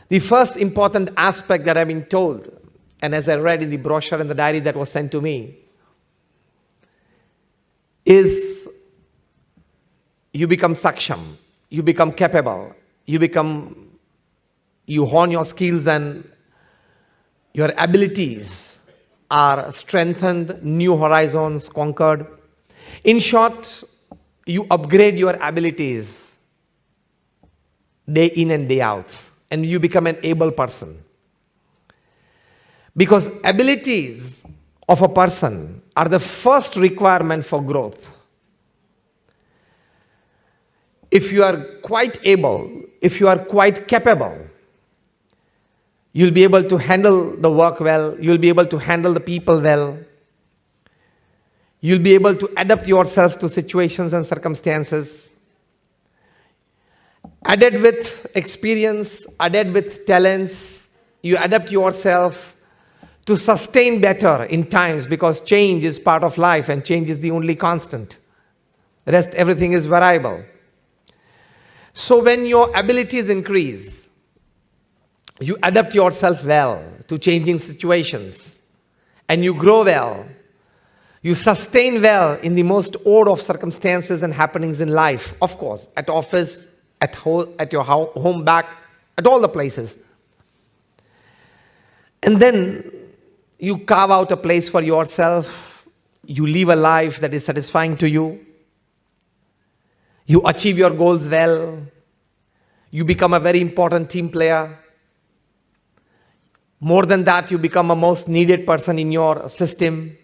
The first important aspect that I've been told, and as I read in the brochure and the diary that was sent to me, is you become saksham, you become capable, you hone your skills and your abilities are strengthened, new horizons conquered. In short, you upgrade your abilities day in and day out, and you become an able person. Because abilities of a person are the first requirement for growth. If you are quite able, if you are quite capable, you'll be able to handle the work well, you'll be able to handle the people well, you'll be able to adapt yourself to situations and circumstances. Added with experience, added with talents, you adapt yourself to sustain better in times, because change is part of life and change is the only constant. The rest, everything is variable. So when your abilities increase, you adapt yourself well to changing situations, and you grow well, you sustain well in the most odd of circumstances and happenings in life, of course, at office, at your home, back, at all the places. And then you carve out a place for yourself, you live a life that is satisfying to you, you achieve your goals well, you become a very important team player. More than that, you become a most needed person in your system.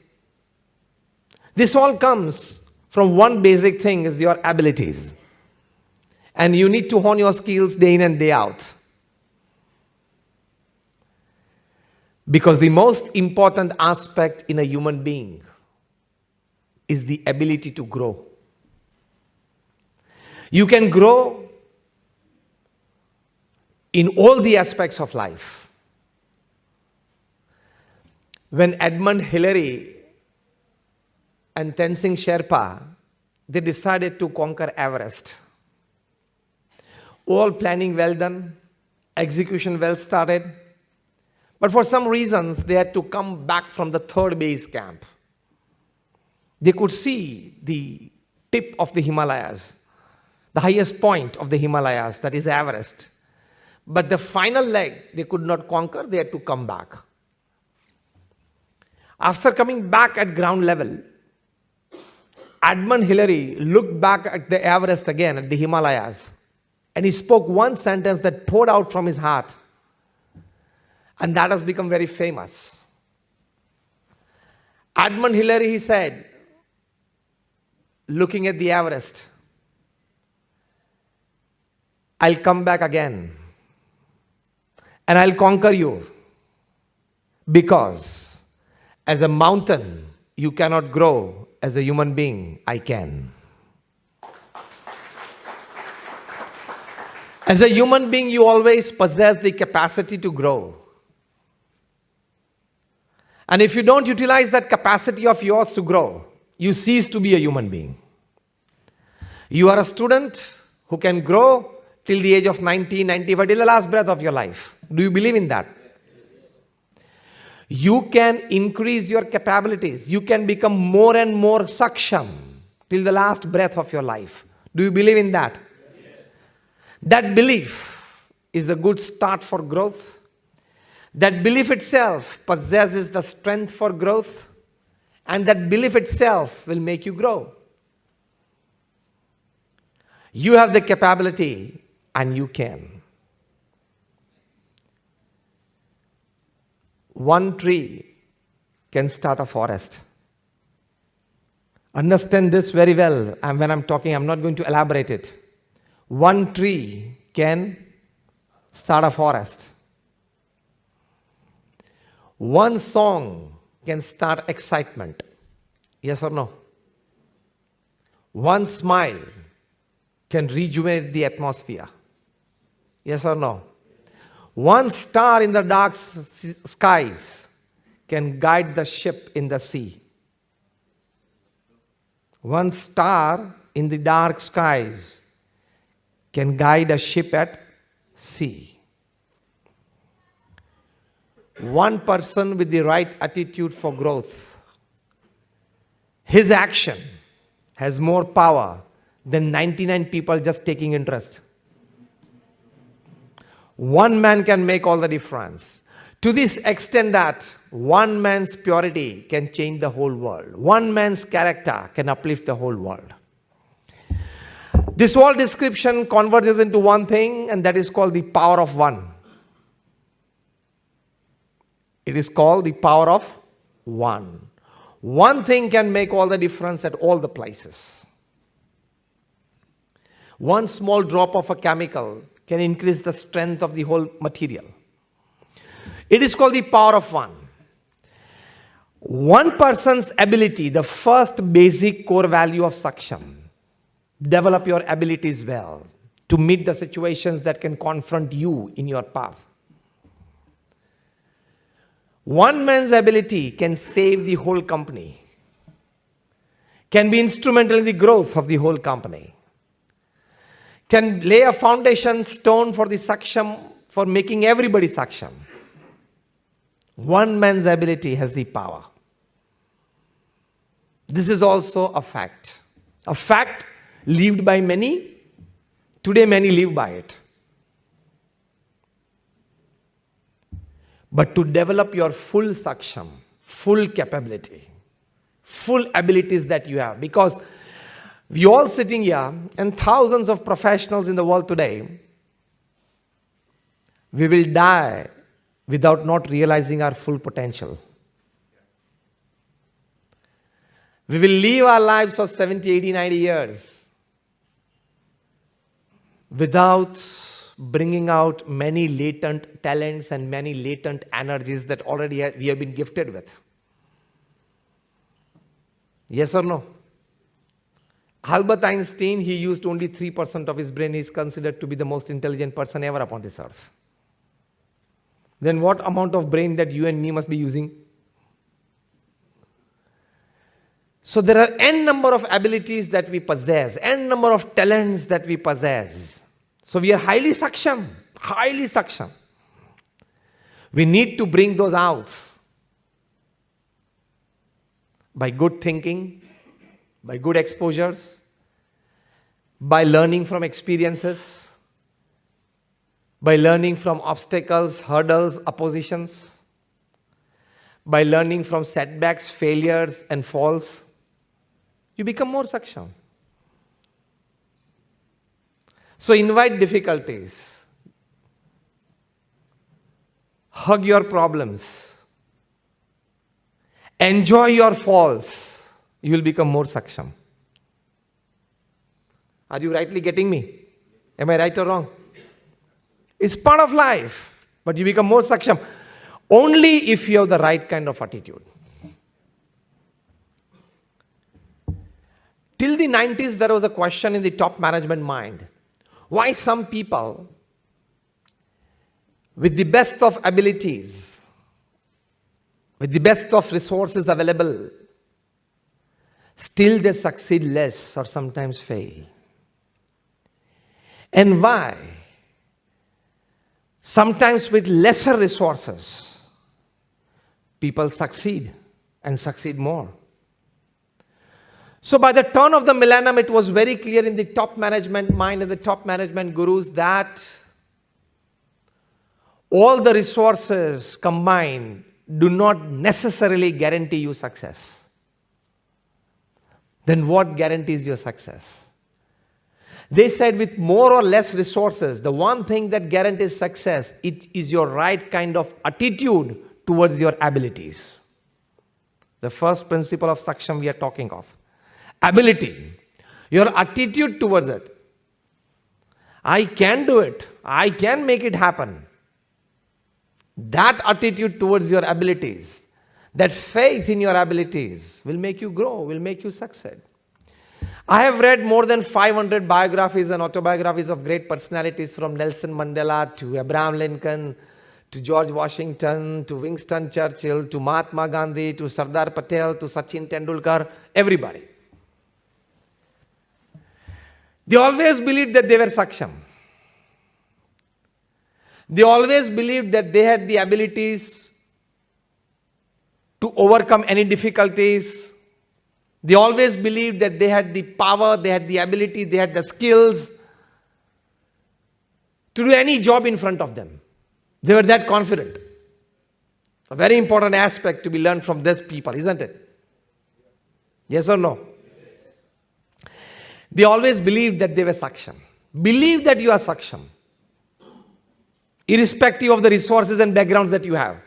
This all comes from one basic thing, is your abilities. And you need to hone your skills day in and day out. Because the most important aspect in a human being is the ability to grow. You can grow in all the aspects of life. When Edmund Hillary and Tenzing Sherpa, they decided to conquer Everest. All planning well done, execution well started. But for some reasons, they had to come back from the third base camp. They could see the tip of the Himalayas, the highest point of the Himalayas, that is Everest. But the final leg, they could not conquer, they had to come back. After coming back at ground level, Edmund Hillary looked back at the Everest again, at the Himalayas, and he spoke one sentence that poured out from his heart. And that has become very famous. Edmund Hillary, he said, looking at the Everest, I'll come back again and I'll conquer you, because as a mountain you cannot grow, as a human being I can. As a human being, you always possess the capacity to grow. And if you don't utilize that capacity of yours to grow, you cease to be a human being. You are a student who can grow till the age of 90, 95, till the last breath of your life. Do you believe in that? You can increase your capabilities. You can become more and more saksham till the last breath of your life. Do you believe in that? That belief is a good start for growth. That belief itself possesses the strength for growth, and that belief itself will make you grow. You have the capability and you can. One tree can start a forest. Understand this very well. And when I'm talking, I'm not going to elaborate it. One tree can start a forest. One song can start excitement. Yes or no? One smile can rejuvenate the atmosphere. Yes or no? One star in the dark skies can guide the ship in the sea. One star in the dark skies can guide a ship at sea. One person with the right attitude for growth, his action has more power than 99 people just taking interest. One man can make all the difference. To this extent that one man's purity can change the whole world. One man's character can uplift the whole world. This whole description converges into one thing, and that is called the power of one. It is called the power of one. One thing can make all the difference at all the places. One small drop of a chemical can increase the strength of the whole material. It is called the power of one. One person's ability, the first basic core value of Saksham. Develop your abilities well to meet the situations that can confront you in your path. One man's ability can save the whole company, can be instrumental in the growth of the whole company, can lay a foundation stone for the Saksham, for making everybody Saksham. One man's ability has the power. This is also a fact. A fact lived by many. Today many live by it. But to develop your full Saksham, full capability, full abilities that you have, because we all sitting here and thousands of professionals in the world today, we will die without not realizing our full potential. We will live our lives of 70, 80, 90 years without bringing out many latent talents and many latent energies that already we have been gifted with. Yes or no? Albert Einstein, he used only 3% of his brain. He is considered to be the most intelligent person ever upon this earth. Then what amount of brain that you and me must be using? So there are n number of abilities that we possess, n number of talents that we possess. So we are highly Saksham, highly Saksham. We need to bring those out by good thinking, by good exposures, by learning from experiences, by learning from obstacles, hurdles, oppositions, by learning from setbacks, failures and falls. You become more Saksham. So invite difficulties. Hug your problems. Enjoy your falls. You will become more Saksham. Are you rightly getting me? Am I right or wrong? It's part of life. But you become more Saksham only if you have the right kind of attitude. Till the 90s, there was a question in the top management mind. Why some people with the best of abilities, with the best of resources available, still they succeed less or sometimes fail? And why? Sometimes with lesser resources, people succeed and succeed more. So by the turn of the millennium, it was very clear in the top management mind and the top management gurus that all the resources combined do not necessarily guarantee you success. Then what guarantees your success? They said with more or less resources, the one thing that guarantees success, it is your right kind of attitude towards your abilities. The first principle of Saksham we are talking of. Ability. Your attitude towards it. I can do it. I can make it happen. That attitude towards your abilities, that faith in your abilities will make you grow, will make you succeed. I have read more than 500 biographies and autobiographies of great personalities, from Nelson Mandela to Abraham Lincoln to George Washington to Winston Churchill to Mahatma Gandhi to Sardar Patel to Sachin Tendulkar, everybody. They always believed that they were Saksham. They always believed that they had the abilities to overcome any difficulties. They always believed that they had the power, they had the ability, they had the skills to do any job in front of them. They were that confident. A very important aspect to be learned from these people, isn't it? Yes or no? They always believed that they were Saksham. Believe that you are Saksham, irrespective of the resources and backgrounds that you have.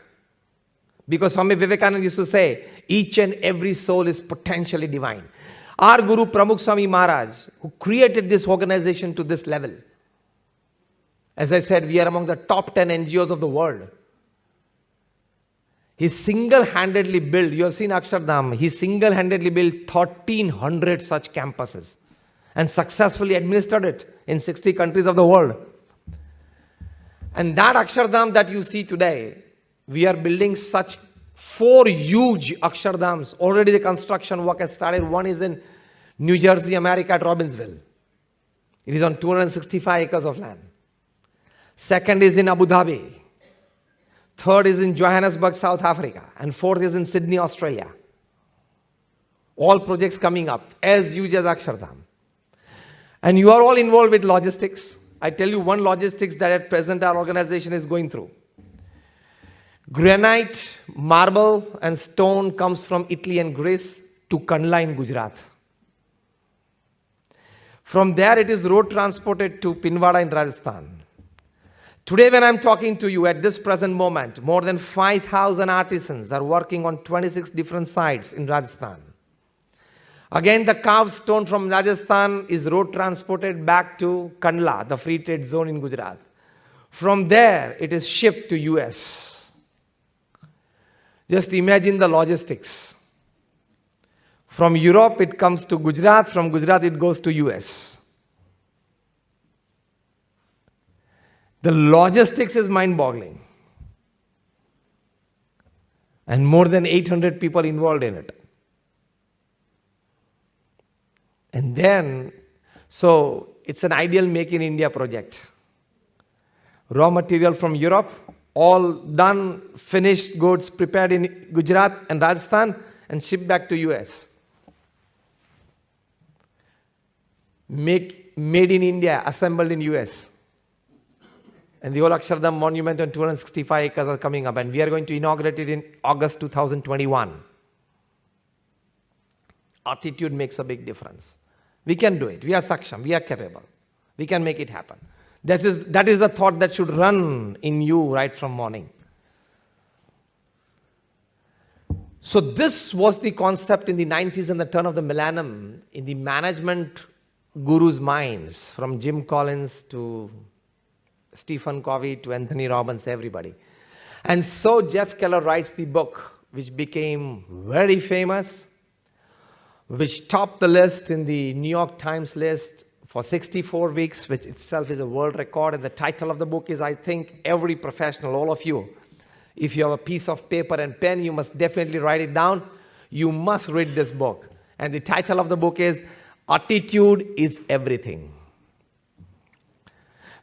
Because Swami Vivekananda used to say, each and every soul is potentially divine. Our Guru Pramukh Swami Maharaj, who created this organization to this level, as I said, we are among the top 10 NGOs of the world. He single-handedly built, you have seen Akshardham, he single-handedly built 1,300 such campuses and successfully administered it in 60 countries of the world. And that Akshardham that you see today, we are building such 4 huge Akshardhams. Already the construction work has started. One is in New Jersey, America at Robbinsville. It is on 265 acres of land. Second is in Abu Dhabi. Third is in Johannesburg, South Africa. And fourth is in Sydney, Australia. All projects coming up as huge as Akshardham. And you are all involved with logistics. I tell you one logistics that at present our organization is going through. Granite, marble and stone comes from Italy and Greece to Kandla in Gujarat. From there it is road transported to Pinwada in Rajasthan. Today when I am talking to you at this present moment, more than 5,000 artisans are working on 26 different sites in Rajasthan. Again, the carved stone from Rajasthan is road transported back to Kandla, the free trade zone in Gujarat. From there, it is shipped to US. Just imagine the logistics. From Europe, it comes to Gujarat. From Gujarat, it goes to US. The logistics is mind-boggling. And more than 800 people involved in it. And then, so it's an ideal Make in India project. Raw material from Europe, all done, finished goods prepared in Gujarat and Rajasthan and shipped back to US. Made in India, assembled in US. And the old Akshardham monument on 265 acres are coming up and we are going to inaugurate it in August 2021. Attitude makes a big difference. We can do it. We are Saksham. We are capable. We can make it happen. That is the thought that should run in you right from morning. So this was the concept in the 90s and the turn of the millennium in the management gurus' minds, from Jim Collins to Stephen Covey to Anthony Robbins, everybody. And so Jeff Keller writes the book, which became very famous, which topped the list in the New York Times list for 64 weeks, which itself is a world record. And the title of the book is, I think, every professional, all of you, if you have a piece of paper and pen, you must definitely write it down. You must read this book. And the title of the book is, Attitude is Everything.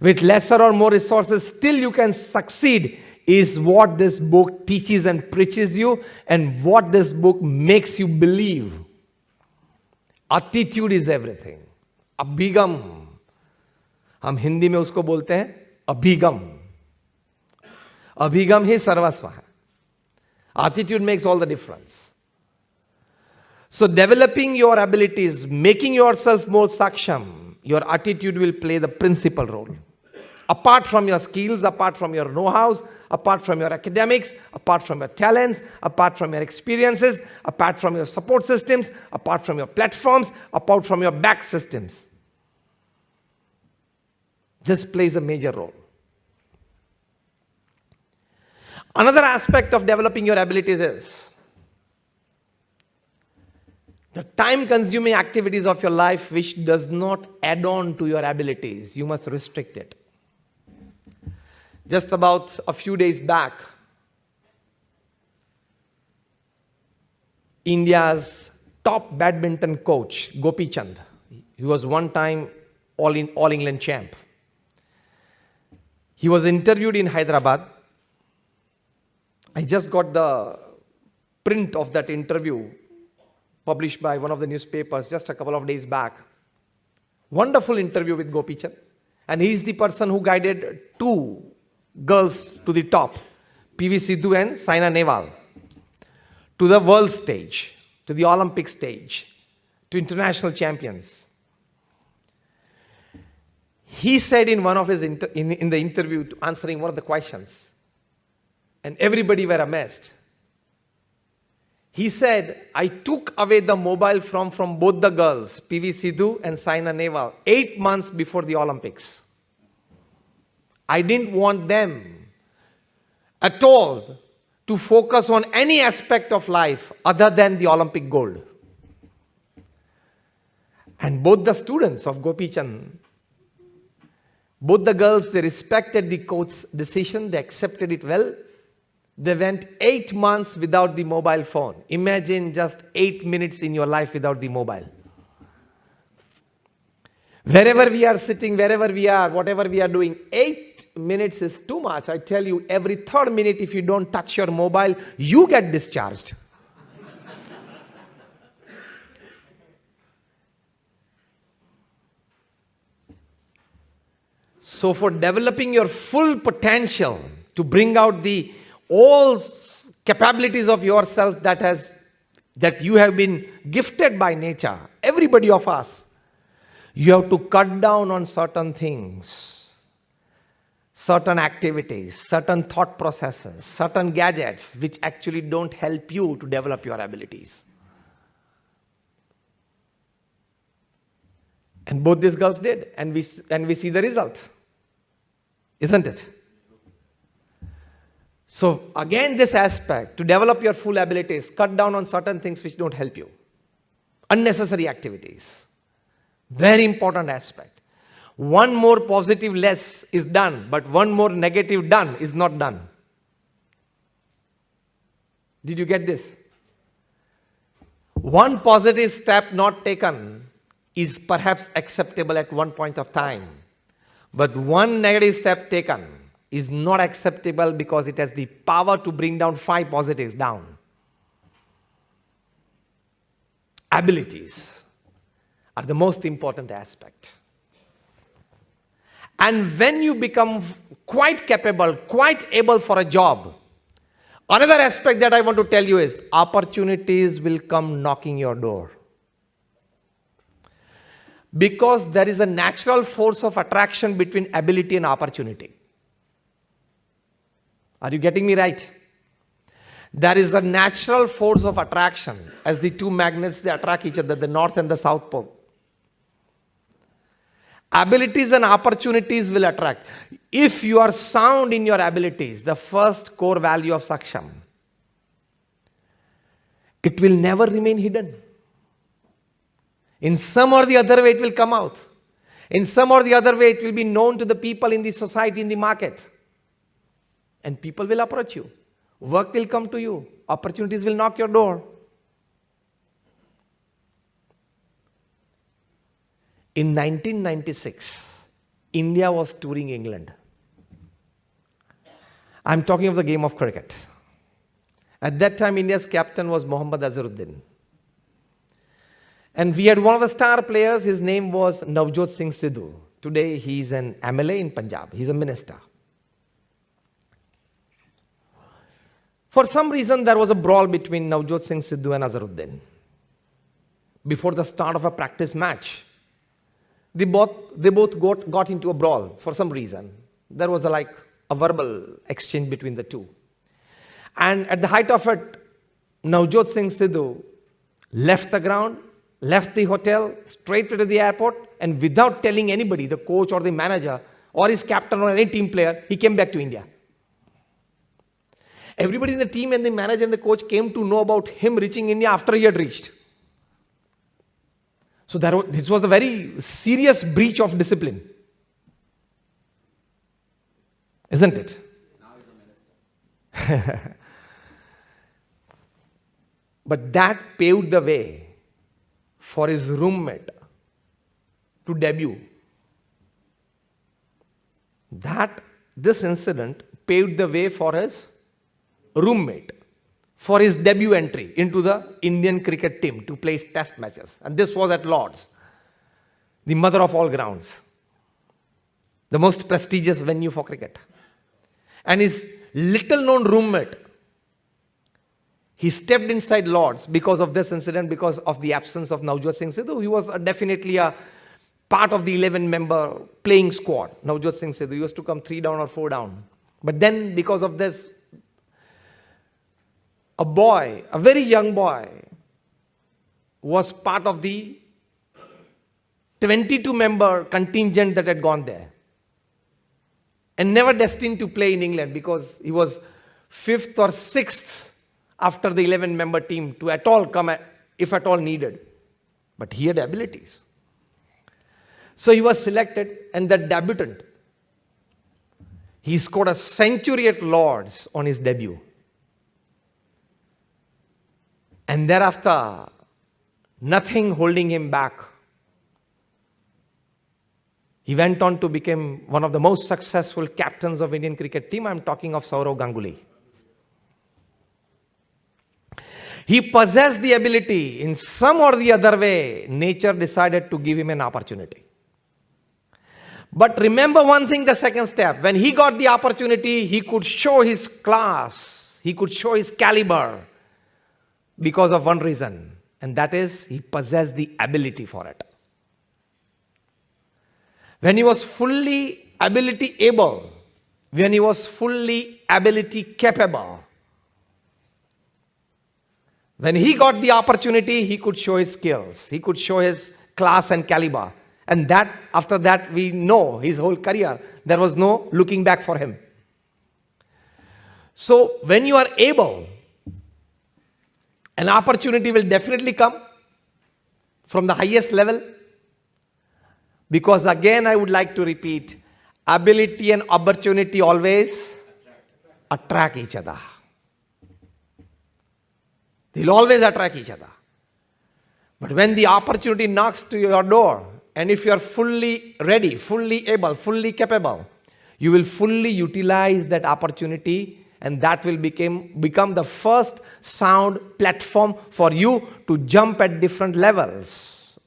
With lesser or more resources, still you can succeed, is what this book teaches and preaches you, and what this book makes you believe. Attitude is everything. अभिगम, हम हिंदी में उसको बोलते हैं अभिगम. अभिगम ही सर्वस्व है. Attitude makes all the difference. So developing your abilities, making yourself more saksham, your attitude will play the principal role. Apart from your skills, apart from your know-hows, apart from your academics, apart from your talents, apart from your experiences, apart from your support systems, apart from your platforms, apart from your back systems. This plays a major role. Another aspect of developing your abilities is the time-consuming activities of your life which does not add on to your abilities. You must restrict it. Just about a few days back, India's top badminton coach, Gopi Chand, he was one time All England champ. He was interviewed in Hyderabad. I just got the print of that interview published by one of the newspapers just a couple of days back. Wonderful interview with Gopi Chand. And he's the person who guided two girls to the top, PV Sidhu and Saina Nehwal, to the world stage, to the Olympic stage, to international champions. He said in one of his in the interview, answering one of the questions, and everybody were amazed. He said, I took away the mobile from both the girls, PV Sidhu and Saina Nehwal, 8 months before the Olympics. I didn't want them at all to focus on any aspect of life other than the Olympic gold. And both the students of Gopi Chand, both the girls, they respected the coach's decision, they accepted it well. They went 8 months without the mobile phone. Imagine just 8 minutes in your life without the mobile. Wherever we are sitting, wherever we are, whatever we are doing, 8 minutes is too much. I tell you, every third minute, if you don't touch your mobile, you get discharged. So for developing your full potential to bring out the all capabilities of yourself that you have been gifted by nature, everybody of us, you have to cut down on certain things, certain activities, certain thought processes, certain gadgets which actually don't help you to develop your abilities. And both these girls did, and we see the result, isn't it? So again, this aspect, to develop your full abilities, cut down on certain things which don't help you. Unnecessary activities. Very important aspect. One more positive less is done, but one more negative done is not done. Did you get this? One positive step not taken is perhaps acceptable at one point of time. But one negative step taken is not acceptable because it has the power to bring down 5 positives down. Abilities are the most important aspect. And when you become quite capable, quite able for a job, another aspect that I want to tell you is opportunities will come knocking your door. Because there is a natural force of attraction between ability and opportunity. Are you getting me right? There is a natural force of attraction. As the two magnets, they attract each other, the north and the south pole. Abilities and opportunities will attract. If you are sound in your abilities, the first core value of Saksham, it will never remain hidden. In some or the other way, it will come out. In some or the other way, it will be known to the people in the society, in the market. And people will approach you. Work will come to you. Opportunities will knock your door. In 1996, India was touring England. I'm talking of the game of cricket. At that time, India's captain was Mohammad Azharuddin. And we had one of the star players, his name was Navjot Singh Sidhu. Today, he's an MLA in Punjab. He's a minister. For some reason, there was a brawl between Navjot Singh Sidhu and Azharuddin. Before the start of a practice match, they both got into a brawl for some reason. There was a verbal exchange between the two. And at the height of it, Navjot Singh Sidhu left the ground, left the hotel, straight to the airport, and without telling anybody, the coach or the manager or his captain or any team player, he came back to India. Everybody in the team and the manager and the coach came to know about him reaching India after he had reached. So this was a very serious breach of discipline. Isn't it? Now he's a minister. But that paved the way for his roommate to debut. This incident paved the way for his roommate for his debut entry into the Indian cricket team to play test matches. And this was at Lord's, the mother of all grounds, the most prestigious venue for cricket. And his little known roommate, he stepped inside Lord's because of this incident, because of the absence of Navjot Singh Sidhu. He was definitely a part of the 11-member playing squad. Navjot Singh Sidhu used to come 3 down or 4 down. But then because of this, a boy, a very young boy, was part of the 22-member contingent that had gone there. And never destined to play in England because he was 5th or 6th after the 11-member team to at all come, if at all needed. But he had abilities. So he was selected, and the debutant, he scored a century at Lord's on his debut. And thereafter, nothing holding him back. He went on to become one of the most successful captains of Indian cricket team. I'm talking of Sourav Ganguly. He possessed the ability. In some or the other way, nature decided to give him an opportunity. But remember one thing, the second step. When he got the opportunity, he could show his class. He could show his caliber because of one reason. And that is, he possessed the ability for it. When he was fully ability able, when he was fully ability capable, when he got the opportunity, he could show his skills. He could show his class and caliber. And that, after that, we know his whole career, there was no looking back for him. So, when you are able, an opportunity will definitely come from the highest level. Because again, I would like to repeat, ability and opportunity always attract each other. They'll always attract each other. But when the opportunity knocks to your door, and if you are fully ready, fully able, fully capable, you will fully utilize that opportunity, and that will become the first sound platform for you to jump at different levels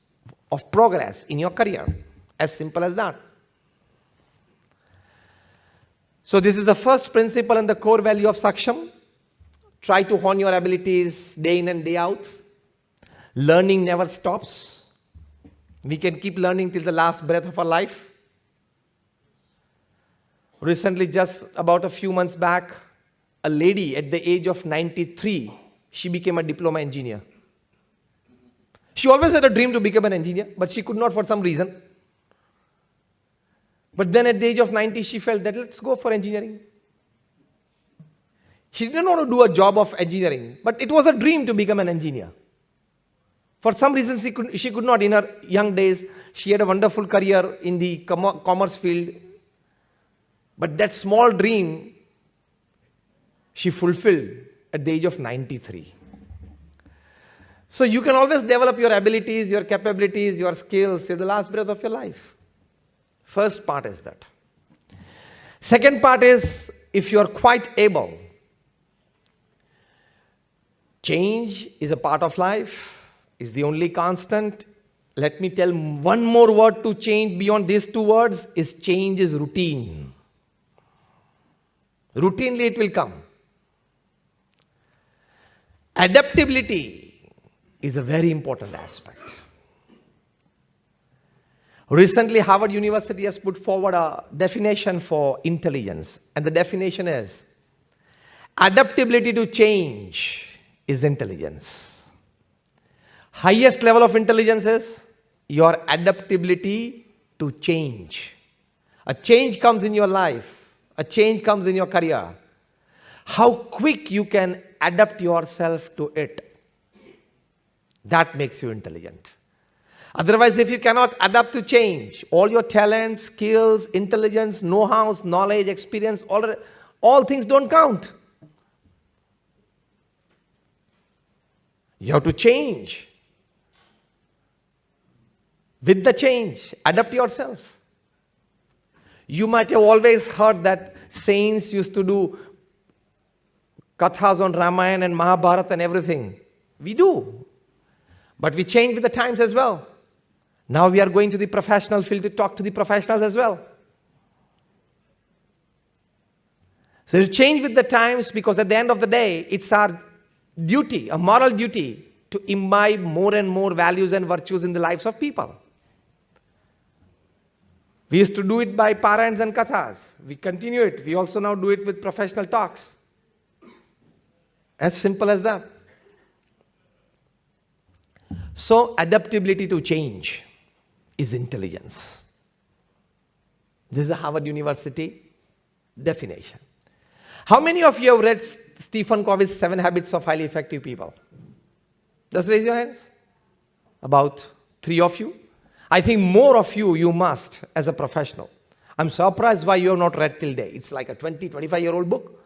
of progress in your career. As simple as that. So this is the first principle and the core value of Saksham. Try to hone your abilities day in and day out. Learning never stops. We can keep learning till the last breath of our life. Recently, just about a few months back, a lady at the age of 93, she became a diploma engineer. She always had a dream to become an engineer, but she could not for some reason. But then at the age of 90, she felt that let's go for engineering. She didn't want to do a job of engineering, but it was a dream to become an engineer. For some reason, she could not. In her young days, she had a wonderful career in the commerce field. But that small dream, she fulfilled at the age of 93. So you can always develop your abilities, your capabilities, your skills till the last breath of your life. First part is that. Second part is, if you are quite able, change is a part of life, is the only constant. Let me tell one more word to change beyond these 2 words, is change is routine. Routinely it will come. Adaptability is a very important aspect. Recently, Harvard University has put forward a definition for intelligence. And the definition is, adaptability to change is intelligence. Highest level of intelligence is your adaptability to change. A change comes in your life. A change comes in your career. How quick you can adapt yourself to it. That makes you intelligent. Otherwise, if you cannot adapt to change, all your talents, skills, intelligence, know-hows, knowledge, experience, all things don't count. You have to change. With the change, adapt yourself. You might have always heard that saints used to do kathas on Ramayana and Mahabharata and everything. We do. But we change with the times as well. Now we are going to the professional field to talk to the professionals as well. So you change with the times, because at the end of the day, it's our duty, a moral duty, to imbibe more and more values and virtues in the lives of people. We used to do it by Parayans and Kathas. We continue it. We also now do it with professional talks. As simple as that. So, adaptability to change is intelligence. This is a Harvard University definition. How many of you have read Stephen Covey's 7 Habits of Highly Effective People? Just raise your hands. About 3 of you. I think more of you, you must as a professional. I'm surprised why you have not read till day. It's like a 20, 25-year-old book.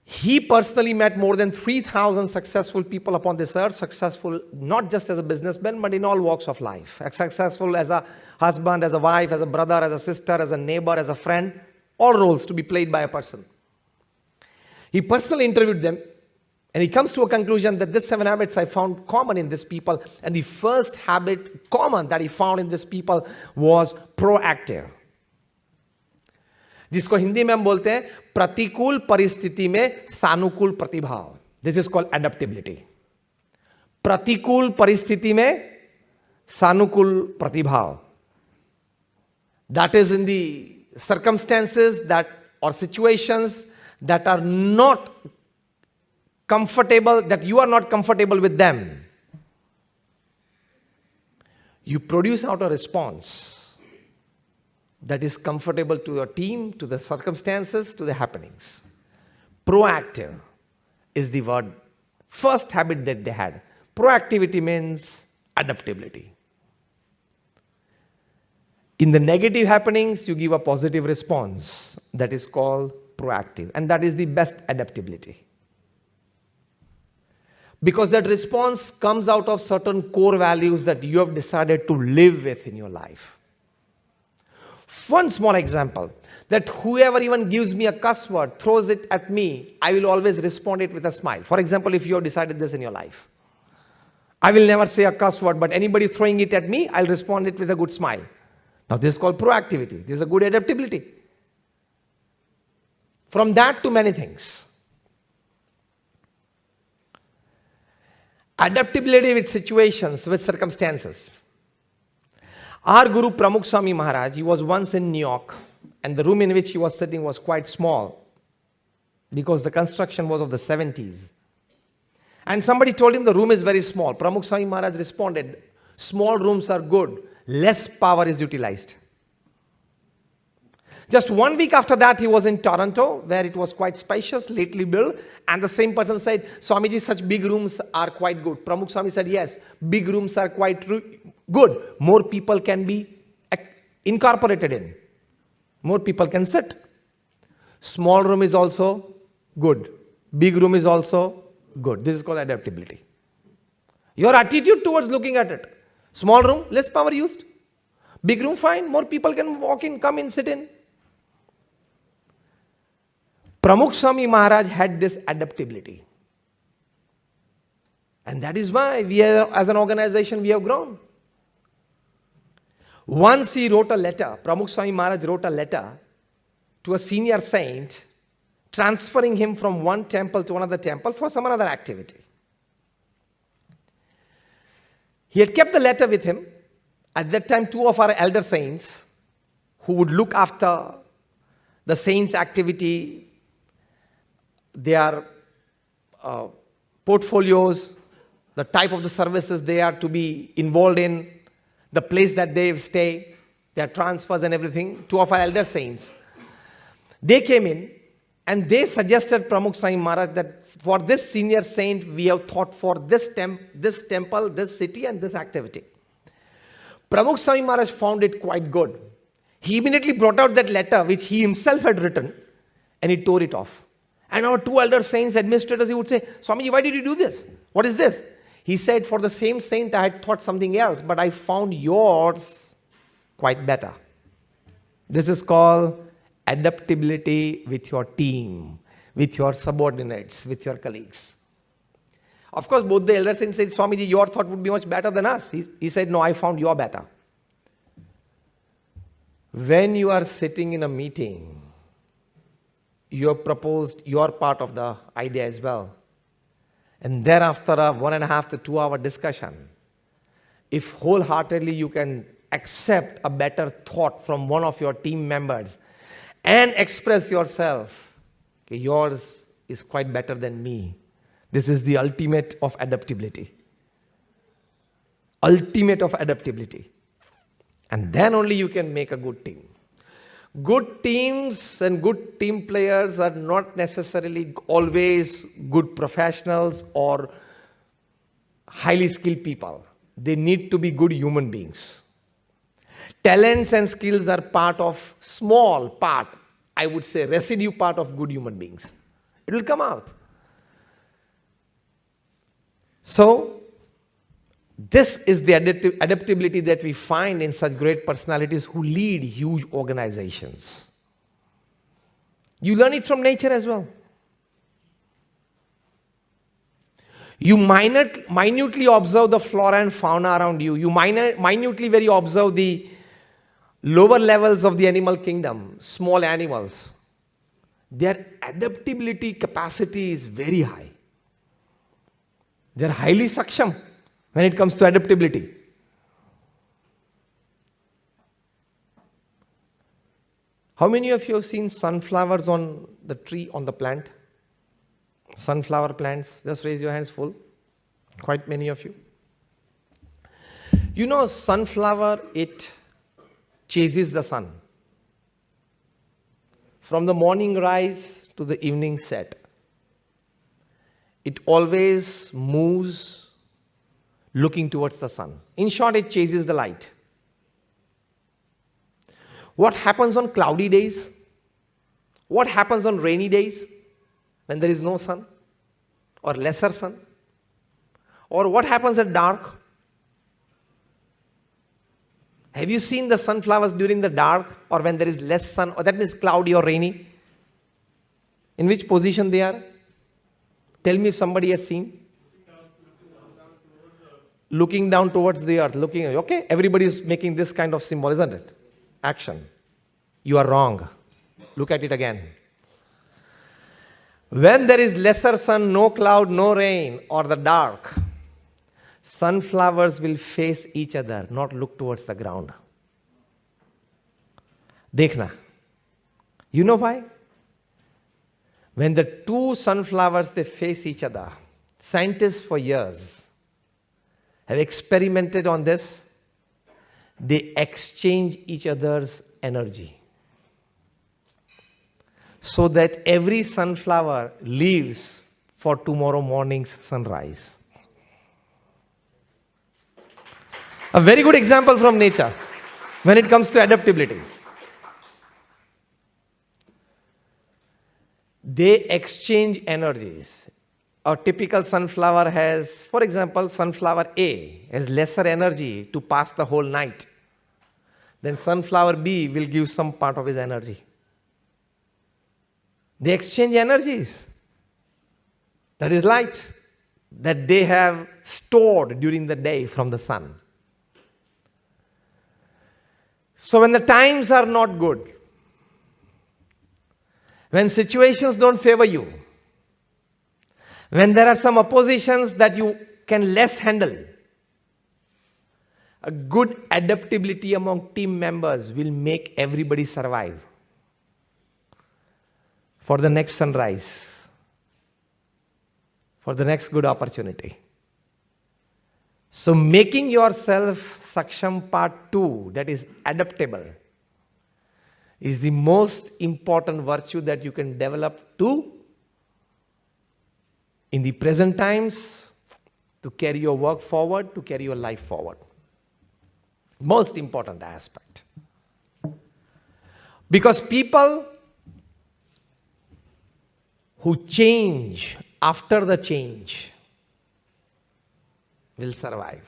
He personally met more than 3,000 successful people upon this earth, successful not just as a businessman, but in all walks of life. Successful as a husband, as a wife, as a brother, as a sister, as a neighbor, as a friend, all roles to be played by a person. He personally interviewed them, and he comes to a conclusion that these 7 habits I found common in these people, and the first habit common that he found in these people was proactive. जिसको हिंदी में हम बोलते हैं प्रतिकूल परिस्थिति में सानुकूल प्रतिभाव. This is called adaptability. प्रतिकूल परिस्थिति में सानुकूल प्रतिभाव. That is in the circumstances that or situations that are not comfortable, that you are not comfortable with them. You produce out a response that is comfortable to your team, to the circumstances, to the happenings. Proactive is the word, first habit that they had. Proactivity means adaptability. In the negative happenings, you give a positive response. That is called proactive. And that is the best adaptability. Because that response comes out of certain core values that you have decided to live with in your life. One small example, that whoever even gives me a cuss word, throws it at me, I will always respond it with a smile. For example, if you have decided this in your life, I will never say a cuss word, but anybody throwing it at me, I'll respond it with a good smile. Now this is called proactivity. This is a good adaptability. From that to many things. Adaptability with situations, with circumstances. Our Guru Pramukh Swami Maharaj, he was once in New York, and the room in which he was sitting was quite small because the construction was of the 70s. And somebody told him the room is very small. Pramukh Swami Maharaj responded, small rooms are good, less power is utilized. Just 1 week after that, he was in Toronto, where it was quite spacious, lately built, and the same person said, Swamiji, such big rooms are quite good. Pramukh Swami said, yes, big rooms are quite good. More people can be incorporated in. More people can sit. Small room is also good. Big room is also good. This is called adaptability. Your attitude towards looking at it. Small room, less power used. Big room, fine. More people can walk in, come in, sit in. Pramukh Swami Maharaj had this adaptability. And that is why we are, as an organization, we have grown. Once he wrote a letter, Pramukh Swami Maharaj wrote a letter to a senior saint, transferring him from one temple to another temple for some other activity. He had kept the letter with him. At that time, 2 of our elder saints, who would look after the saints' activity, their portfolios, the type of the services they are to be involved in, the place that they stay, their transfers and everything, 2 of our elder saints. They came in and they suggested Pramukh Swami Maharaj that for this senior saint, we have thought for this temple, this city and this activity. Pramukh Swami Maharaj found it quite good. He immediately brought out that letter which he himself had written and he tore it off. And our 2 elder saints, administrators, he would say, Swamiji, why did you do this? What is this? He said, for the same saint, I had thought something else, but I found yours quite better. This is called adaptability with your team, with your subordinates, with your colleagues. Of course, both the elders said, Swamiji, your thought would be much better than us. He said, no, I found your better. When you are sitting in a meeting, you have proposed your part of the idea as well. And thereafter a 1.5 to 2 hour discussion, if wholeheartedly you can accept a better thought from one of your team members and express yourself, okay, yours is quite better than me. This is the ultimate of adaptability. Ultimate of adaptability. And then only you can make a good team. Good teams and good team players are not necessarily always good professionals or highly skilled people. They need to be good human beings. Talents and skills are part of small part, I would say residue part of good human beings. It will come out. So, this is the adaptability that we find in such great personalities who lead huge organizations. You learn it from nature as well. You minutely observe the flora and fauna around you. You minutely very observe the lower levels of the animal kingdom, small animals. Their adaptability capacity is very high. They are highly saksham when it comes to adaptability. How many of you have seen sunflowers on the tree, on the plant? Sunflower plants, just raise your hands full. Quite many of you. You know, sunflower, it chases the sun. From the morning rise to the evening set. It always moves looking towards the sun. In short, it chases the light. What happens on cloudy days? What happens on rainy days when there is no sun or lesser sun? Or what happens at dark? Have you seen the sunflowers during the dark or when there is less sun, or that means cloudy or rainy? In which position they are? Tell me if somebody has seen. Looking down towards the earth. Okay, everybody is making this kind of symbol, isn't it? Action. You are wrong. Look at it again. When there is lesser sun, no cloud, no rain, or the dark, sunflowers will face each other, not look towards the ground. Dekhna. You know why? When the two sunflowers, they face each other, scientists for years have experimented on this. They exchange each other's energy, so that every sunflower lives for tomorrow morning's sunrise. A very good example from nature when it comes to adaptability. They exchange energies. A typical sunflower has, for example, sunflower A has lesser energy to pass the whole night. Then sunflower B will give some part of his energy. They exchange energies. That is light that they have stored during the day from the sun. So when the times are not good, when situations don't favor you, when there are some oppositions that you can less handle, a good adaptability among team members will make everybody survive for the next sunrise, for the next good opportunity. So making yourself saksham part 2, that is adaptable, is the most important virtue that you can develop to, in the present times, to carry your work forward, to carry your life forward. Most important aspect. Because people who change after the change will survive.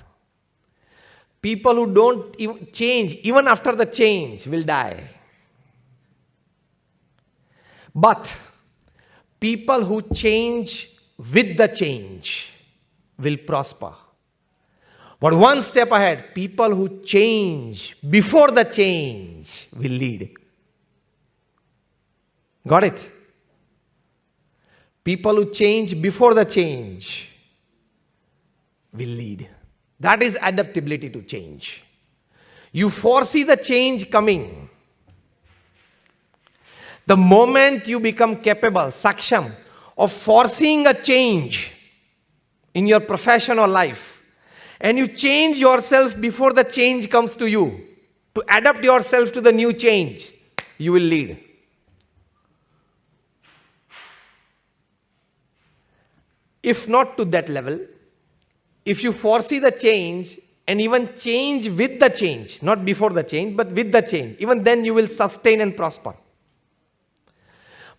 People who don't even change even after the change will die. But People who change with the change will prosper. But one step ahead, people who change before the change will lead. Got it? People who change before the change will lead. That is adaptability to change. You foresee the change coming. The moment you become capable, saksham, of foreseeing a change in your profession or life, and you change yourself before the change comes to you, to adapt yourself to the new change, you will lead. If not to that level, if you foresee the change and even change with the change, not before the change, but with the change, even then you will sustain and prosper.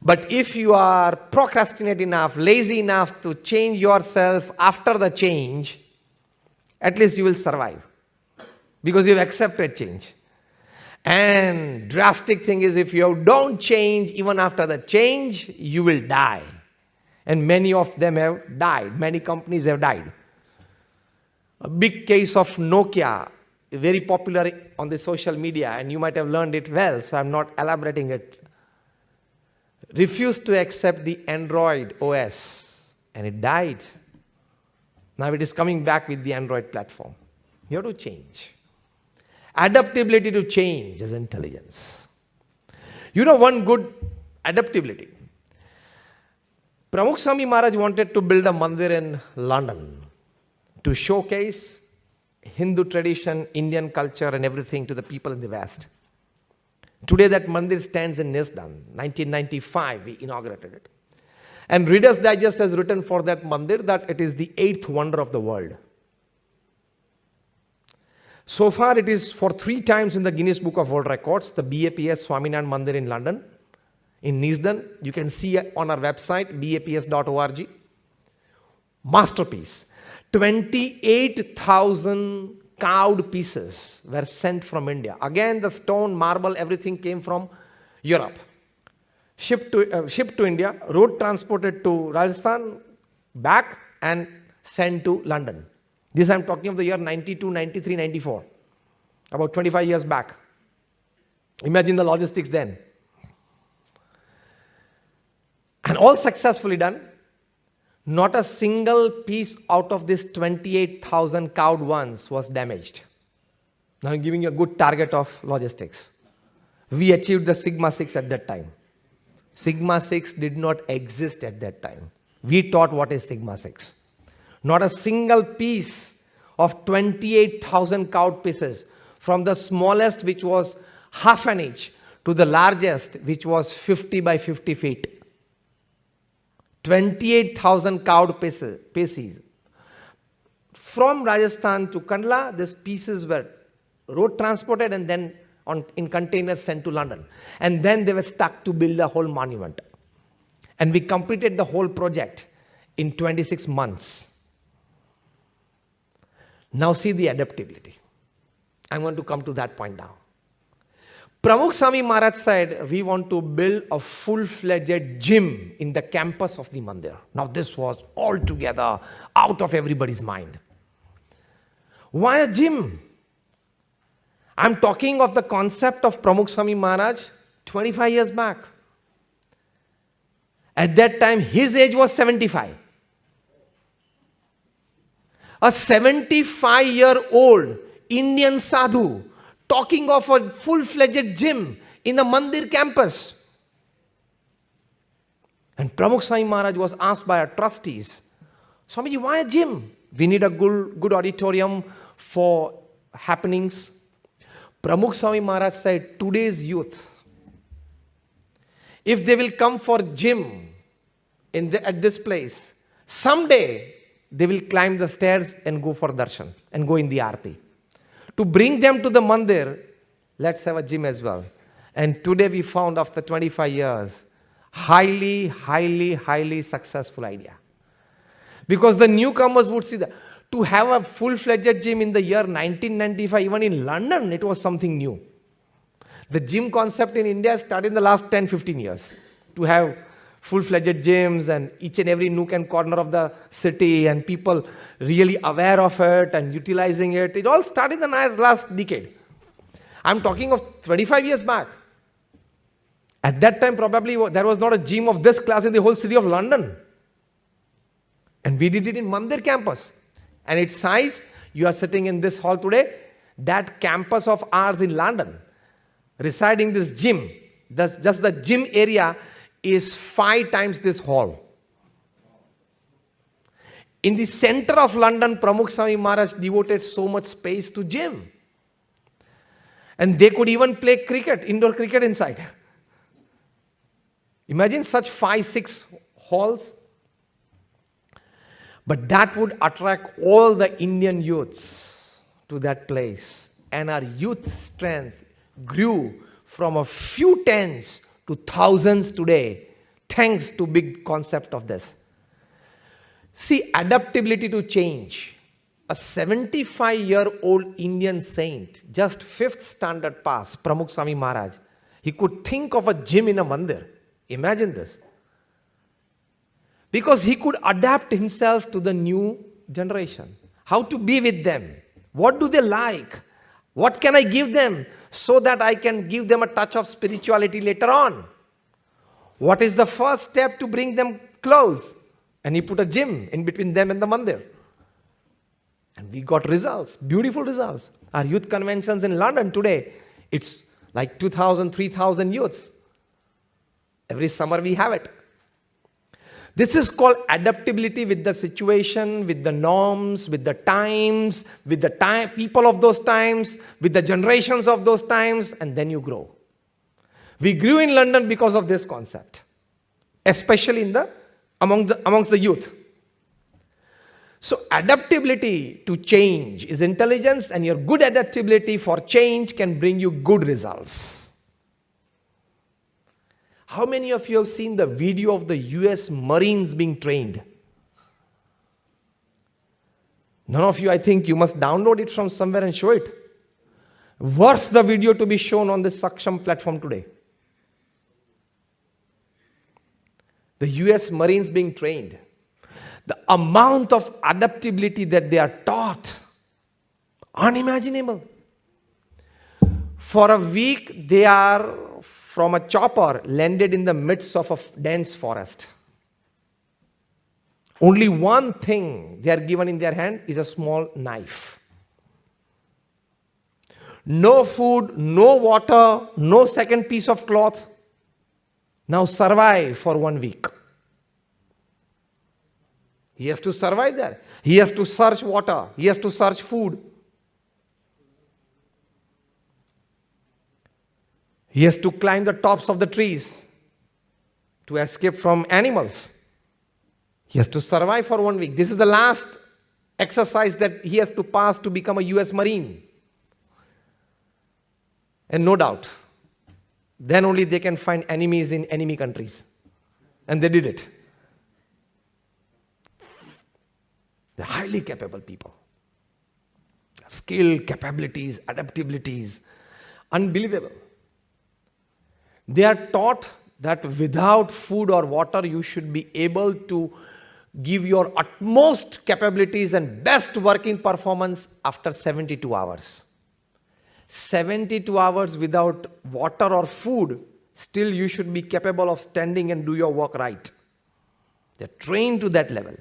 But if you are procrastinate enough, lazy enough to change yourself after the change, at least you will survive. Because you have accepted change. And drastic thing is, if you don't change even after the change, you will die. And many of them have died. Many companies have died. A big case of Nokia, very popular on the social media, and you might have learned it well, so I'm not elaborating it. Refused to accept the Android OS, and it died. Now it is coming back with the Android platform. You have to change. Adaptability to change is intelligence. You know one good adaptability. Pramukh Swami Maharaj wanted to build a mandir in London to showcase Hindu tradition, Indian culture and everything to the people in the West. Today that mandir stands in Nisdan. 1995 we inaugurated it. And Reader's Digest has written for that mandir that it is the 8th wonder of the world. So far it is for 3 times in the Guinness Book of World Records, the BAPS Swaminarayan Mandir in London, in Nisdan. You can see it on our website, baps.org. Masterpiece. 28,000 carved pieces were sent from India. Again, the stone, marble, everything came from Europe. Shipped to India, road transported to Rajasthan, back and sent to London. This I'm talking of the year 92, 93, 94. About 25 years back. Imagine the logistics then. And all successfully done. Not a single piece out of this 28,000 carved ones was damaged. Now I'm giving you a good target of logistics. We achieved the Sigma 6 at that time. Sigma 6 did not exist at that time. We taught what is Sigma 6. Not a single piece of 28,000 carved pieces, from the smallest, which was half an inch, to the largest, which was 50 by 50 feet. 28,000 carved pieces. From Rajasthan to Kandla, these pieces were road transported and then in containers sent to London. And then they were stuck to build a whole monument. And we completed the whole project in 26 months. Now see the adaptability. I'm going to come to that point now. Pramukh Swami Maharaj said, we want to build a full-fledged gym in the campus of the mandir. Now this was altogether out of everybody's mind. Why a gym? I'm talking of the concept of Pramukh Swami Maharaj 25 years back. At that time, his age was 75. A 75-year-old Indian sadhu talking of a full-fledged gym in the mandir campus. And Pramukh Swami Maharaj was asked by our trustees, Swamiji, why a gym? We need a good auditorium for happenings. Pramukh Swami Maharaj said, today's youth, if they will come for gym at this place, someday they will climb the stairs and go for darshan and go in the aarti. To bring them to the mandir, let's have a gym as well. And today we found, after 25 years, highly successful idea. Because the newcomers would see that. To have a full-fledged gym in the year 1995, even in London, it was something new. The gym concept in India started in the last 10-15 years. To have full-fledged gyms and each and every nook and corner of the city, and people really aware of it and utilizing it. It all started in the last decade. I'm talking of 25 years back. At that time, probably there was not a gym of this class in the whole city of London. And we did it in Mandir campus. And its size, you are sitting in this hall today, that campus of ours in London, residing this gym, just the gym area is 5 times this hall. In the center of London, Pramukh Swami Maharaj devoted so much space to gym. And they could even play cricket, indoor cricket inside. Imagine such 5-6 halls. But that would attract all the Indian youths to that place. And our youth strength grew from a few tens to thousands today, thanks to big concept of this. See, adaptability to change. A 75-year-old Indian saint, just 5th standard pass, Pramukh Swami Maharaj, he could think of a gym in a mandir. Imagine this. Because he could adapt himself to the new generation. How to be with them. What do they like? What can I give them so that I can give them a touch of spirituality later on? What is the first step to bring them close? And he put a gym in between them and the mandir. And we got results, beautiful results. Our youth conventions in London today, it's like 2,000, 3,000 youths. Every summer we have it. This is called adaptability with the situation, with the norms, with the times, with the people of those times, with the generations of those times, and then you grow. We grew in London because of this concept, especially amongst the youth. So adaptability to change is intelligence, and your good adaptability for change can bring you good results. How many of you have seen the video of the US Marines being trained? None of you, I think you must download it from somewhere and show it. Worth the video to be shown on this Saksham platform today. The US Marines being trained. The amount of adaptability that they are taught, unimaginable. For a week, they are from a chopper landed in the midst of a dense forest. Only one thing they are given in their hand is a small knife. No food, no water, no second piece of cloth. Now survive for 1 week. He has to survive there. He has to search water. He has to search food. He has to climb the tops of the trees to escape from animals. He has to survive for 1 week. This is the last exercise that he has to pass to become a US Marine. And no doubt, then only they can find enemies in enemy countries. And they did it. They're highly capable people. Skill, capabilities, adaptabilities, unbelievable. They are taught that without food or water, you should be able to give your utmost capabilities and best working performance after 72 hours. 72 hours without water or food, still you should be capable of standing and do your work right. They're trained to that level.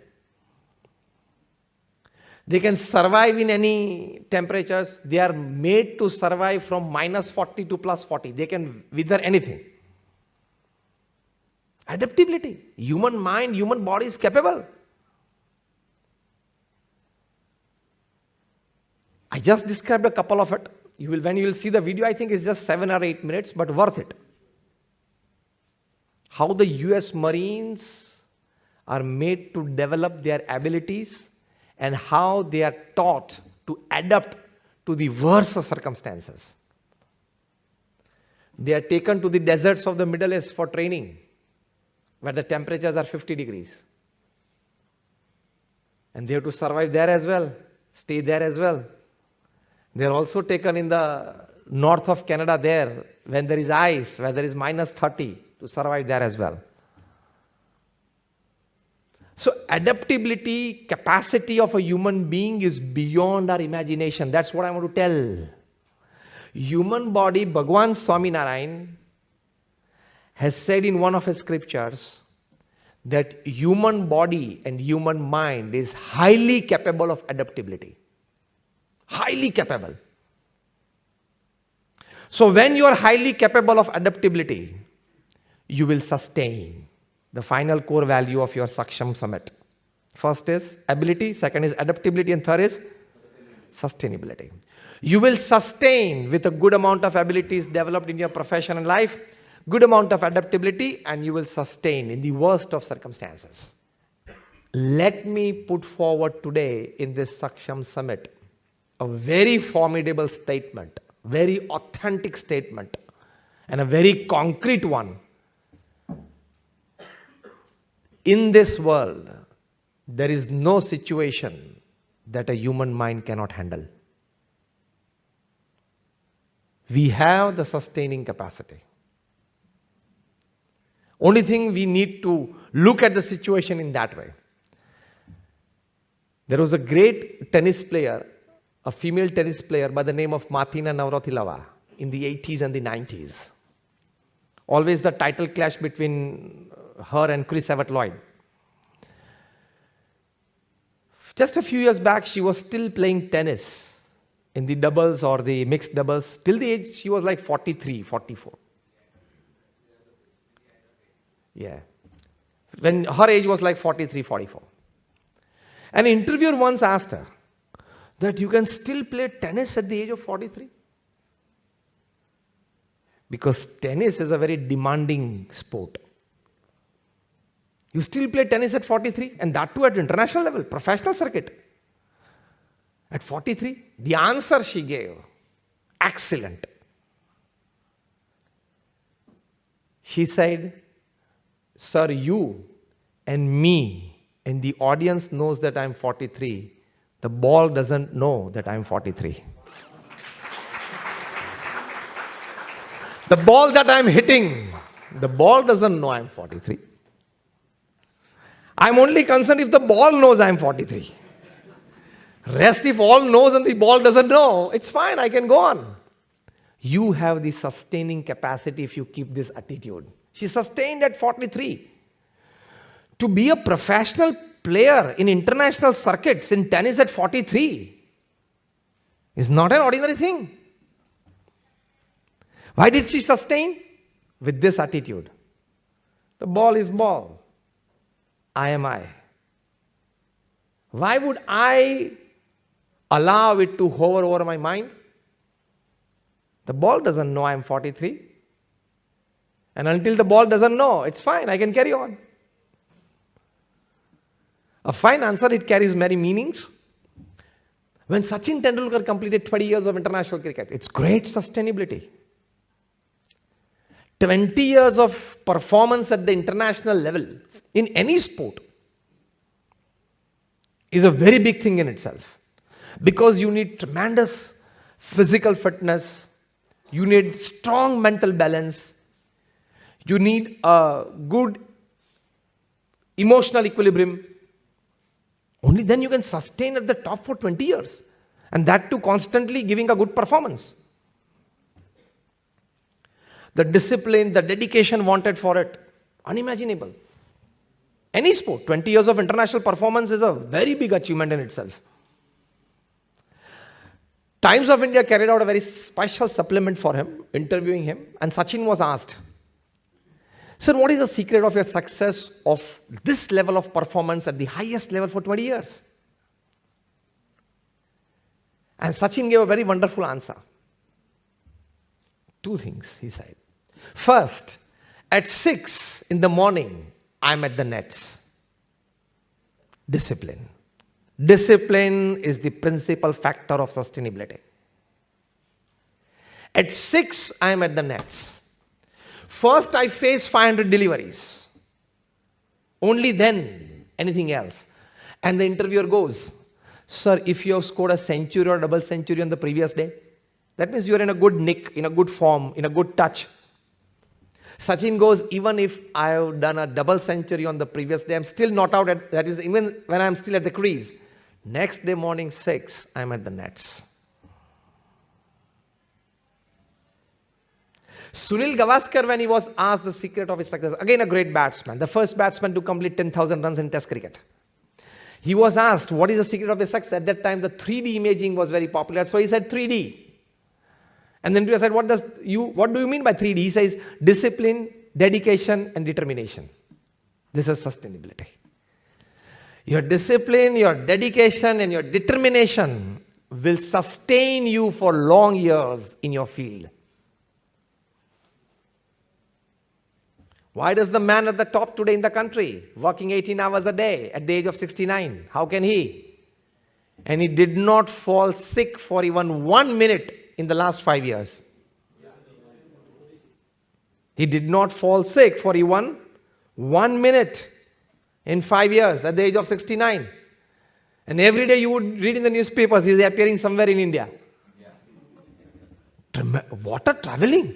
They can survive in any temperatures. They are made to survive from -40 to +40. They can wither anything. Adaptability. Human mind, human body is capable. I just described a couple of it. When you will see the video, I think it's just 7 or 8 minutes, but worth it. How the US Marines are made to develop their abilities and how they are taught to adapt to the worst circumstances. They are taken to the deserts of the Middle East for training, where the temperatures are 50 degrees. And they have to survive there as well, stay there as well. They are also taken in the north of Canada there, when there is ice, where there is -30, to survive there as well. So adaptability, capacity of a human being is beyond our imagination. That's what I want to tell. Human body, Bhagwan Swaminarayan has said in one of his scriptures that human body and human mind is highly capable of adaptability. Highly capable. So when you are highly capable of adaptability, you will sustain the final core value of your Saksham Summit. First is ability, second is adaptability, and third is sustainability. You will sustain with a good amount of abilities developed in your profession and life, good amount of adaptability, and you will sustain in the worst of circumstances. Let me put forward today in this Saksham Summit a very formidable statement, very authentic statement, and a very concrete one. In this world, there is no situation that a human mind cannot handle. We have the sustaining capacity. Only thing, we need to look at the situation in that way. There was a great tennis player, a female tennis player by the name of Martina Navratilova in the 80s and the 90s. Always the title clash between her and Chris Evert-Lloyd. Just a few years back, she was still playing tennis in the doubles or the mixed doubles. Till the age, she was like 43, 44. Yeah. When her age was like 43, 44. An interviewer once asked her that you can still play tennis at the age of 43? Because tennis is a very demanding sport. You still play tennis at 43, and that too at international level, professional circuit. At 43, the answer she gave, excellent. She said, sir, you and me and the audience knows that I'm 43. The ball doesn't know that I'm 43. The ball that I'm hitting, the ball doesn't know I'm 43. I'm only concerned if the ball knows I'm 43. Rest, if all knows and the ball doesn't know, it's fine, I can go on. You have the sustaining capacity if you keep this attitude. She sustained at 43. To be a professional player in international circuits in tennis at 43 is not an ordinary thing. Why did she sustain? With this attitude. The ball is ball. I am I. Why would I allow it to hover over my mind? The ball doesn't know I'm 43. And until the ball doesn't know, it's fine, I can carry on. A fine answer, it carries many meanings. When Sachin Tendulkar completed 20 years of international cricket, it's great sustainability. 20 years of performance at the international level in any sport is a very big thing in itself. Because you need tremendous physical fitness, you need strong mental balance, you need a good emotional equilibrium. Only then you can sustain at the top for 20 years. And that too constantly giving a good performance. The discipline, the dedication wanted for it, unimaginable. Any sport, 20 years of international performance is a very big achievement in itself. Times of India carried out a very special supplement for him, interviewing him, and Sachin was asked, sir, what is the secret of your success of this level of performance at the highest level for 20 years? And Sachin gave a very wonderful answer. Two things, he said. First, at 6 in the morning, I'm at the nets. Discipline. Discipline is the principal factor of sustainability. At 6, I'm at the nets. First, I face 500 deliveries. Only then, anything else. And the interviewer goes, sir, if you have scored a century or double century on the previous day, that means you are in a good nick, in a good form, in a good touch. Sachin goes, even if I've done a double century on the previous day, I'm still not out at, that is even when I'm still at the crease. Next day morning 6, I'm at the nets. Sunil Gavaskar, when he was asked the secret of his success, again a great batsman, the first batsman to complete 10,000 runs in Test cricket. He was asked, what is the secret of his success? At that time, the 3D imaging was very popular, so he said 3D. And then people said, what do you mean by 3D? He says, discipline, dedication, and determination. This is sustainability. Your discipline, your dedication, and your determination will sustain you for long years in your field. Why does the man at the top today in the country, working 18 hours a day at the age of 69, how can he? And he did not fall sick for even 1 minute in the last 5 years. He did not fall sick for even 1 minute in 5 years at the age of 69. And every day you would read in the newspapers, he is appearing somewhere in India. What a traveling.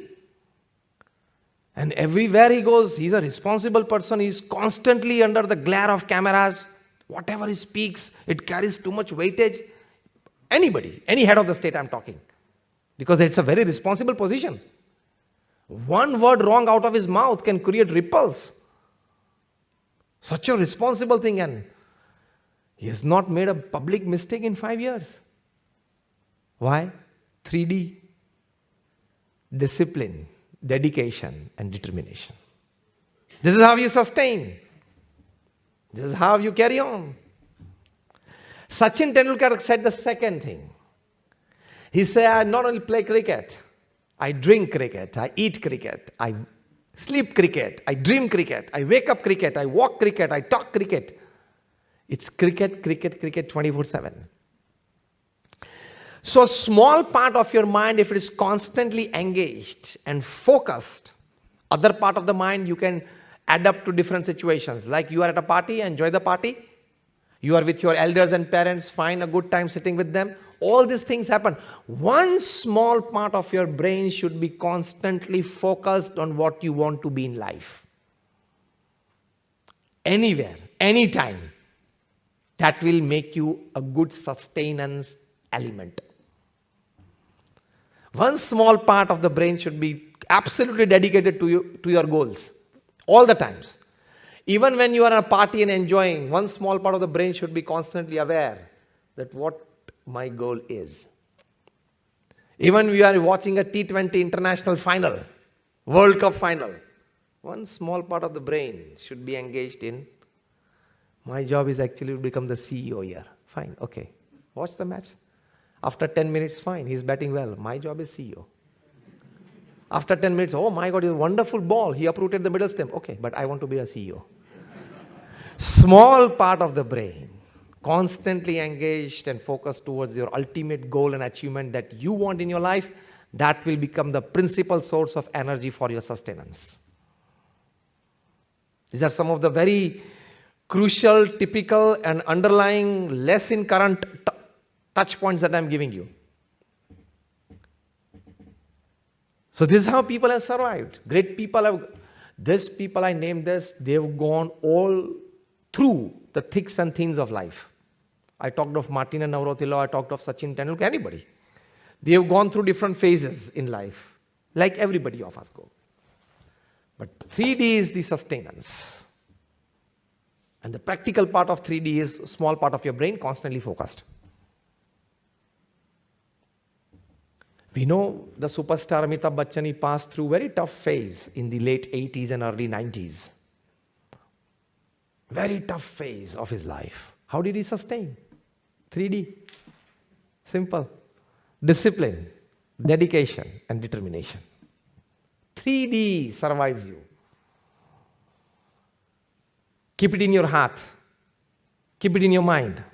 And everywhere he goes, he's a responsible person. He's constantly under the glare of cameras. Whatever he speaks, it carries too much weightage. Anybody, any head of the state I'm talking. Because it's a very responsible position. One word wrong out of his mouth can create ripples. Such a responsible thing, and he has not made a public mistake in 5 years. Why? 3D. Discipline, dedication, and determination. This is how you sustain. This is how you carry on. Sachin Tendulkar said the second thing. He said, I not only play cricket, I drink cricket, I eat cricket, I sleep cricket, I dream cricket, I wake up cricket, I walk cricket, I talk cricket. It's cricket, cricket, cricket 24/7. So a small part of your mind, if it is constantly engaged and focused, other part of the mind you can adapt to different situations. Like you are at a party, enjoy the party. You are with your elders and parents, find a good time sitting with them. All these things happen. One small part of your brain should be constantly focused on what you want to be in life. Anywhere, anytime. That will make you a good sustenance element. One small part of the brain should be absolutely dedicated to your goals. All the times. Even when you are at a party and enjoying, one small part of the brain should be constantly aware that what my goal is. Even when you are watching a T20 international final, World Cup final, one small part of the brain should be engaged in, my job is actually to become the CEO here. Fine, okay. Watch the match. After 10 minutes, fine, he's batting well. My job is CEO. After 10 minutes, oh my God, it's a wonderful ball. He uprooted the middle stump. Okay, but I want to be a CEO. Small part of the brain, constantly engaged and focused towards your ultimate goal and achievement that you want in your life, that will become the principal source of energy for your sustenance. These are some of the very crucial, typical, and underlying less in current touch points that I'm giving you. So this is how people have survived. Great people have, these people I named this, they've gone all through the thicks and thins of life. I talked of Martin and Navratila, I talked of Sachin Tendulkar, anybody. They have gone through different phases in life, like everybody of us go. But 3D is the sustenance. And the practical part of 3D is a small part of your brain constantly focused. We know the superstar Amitabh Bachchan, he passed through a very tough phase in the late 80s and early 90s. Very tough phase of his life. How did he sustain? 3D. Simple. Discipline, dedication, and determination. 3D survives you. Keep it in your heart. Keep it in your mind.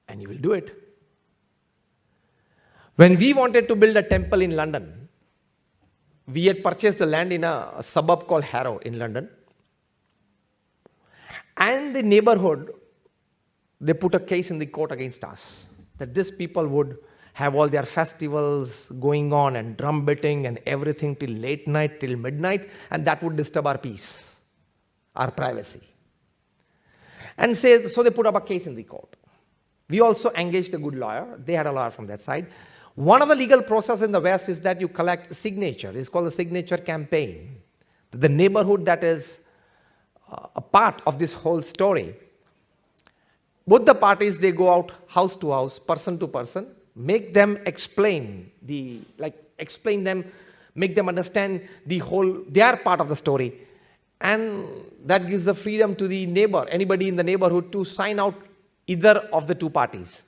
And you will do it. When we wanted to build a temple in London, we had purchased the land in a suburb called Harrow in London. And the neighborhood, they put a case in the court against us, that these people would have all their festivals going on and drum beating and everything till late night, till midnight, and that would disturb our peace, our privacy. And so they put up a case in the court. We also engaged a good lawyer. They had a lawyer from that side. One of the legal process in the West is that you collect signature. It's called the signature campaign. The neighborhood that is a part of this whole story. Both the parties, they go out house to house, person to person, make them explain make them understand their part of the story. And that gives the freedom to the neighbor, anybody in the neighborhood, to sign out either of the two parties.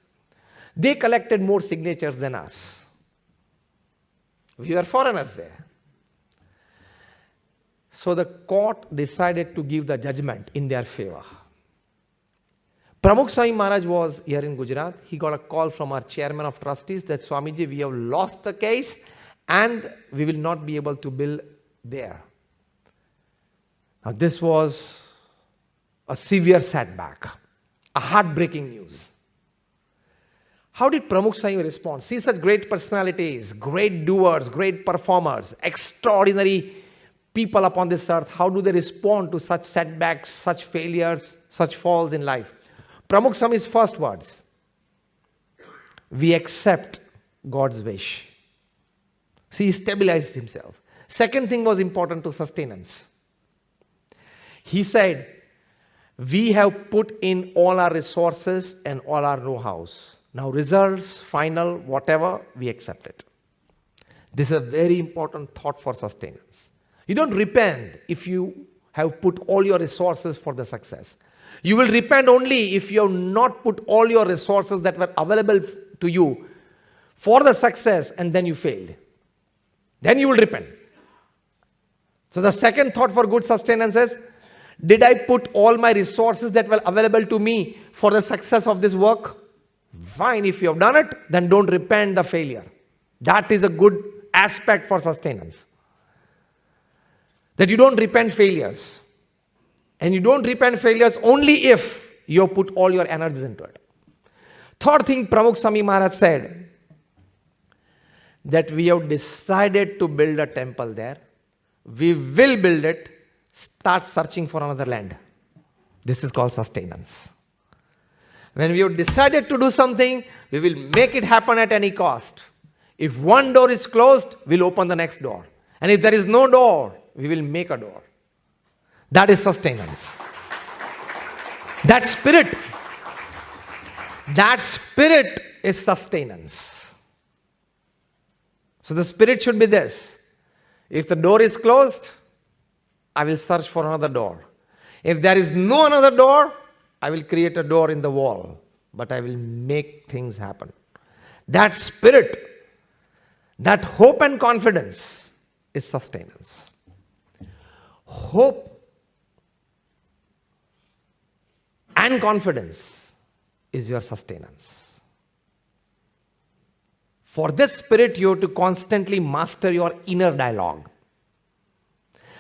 They collected more signatures than us. We were foreigners there. So the court decided to give the judgment in their favor. Pramukh Swami Maharaj was here in Gujarat. He got a call from our chairman of trustees that Swamiji, we have lost the case and we will not be able to bill there. Now this was a severe setback, a heartbreaking news. How did Pramukh Swami respond? See such great personalities, great doers, great performers, extraordinary people upon this earth. How do they respond to such setbacks, such failures, such falls in life? Pramukh Swami's first words: we accept God's wish. See, he stabilized himself. Second thing was important to sustenance. He said, we have put in all our resources and all our know-hows. Now results, final, whatever, we accept it. This is a very important thought for sustenance. You don't repent if you have put all your resources for the success. You will repent only if you have not put all your resources that were available to you for the success and then you failed. Then you will repent. So the second thought for good sustenance is, did I put all my resources that were available to me for the success of this work? Fine, if you have done it, then don't repent the failure. That is a good aspect for sustenance. That you don't repent failures. And you don't repent failures only if you have put all your energies into it. Third thing Pramukh Swami Maharaj said, that we have decided to build a temple there. We will build it. Start searching for another land. This is called sustenance. When we have decided to do something, we will make it happen at any cost. If one door is closed, we'll open the next door. And if there is no door, we will make a door. That is sustenance. That spirit is sustenance. So the spirit should be this. If the door is closed, I will search for another door. If there is no another door, I will create a door in the wall. But I will make things happen. That spirit, that hope and confidence is sustenance. Hope and confidence is your sustenance. For this spirit, you have to constantly master your inner dialogue.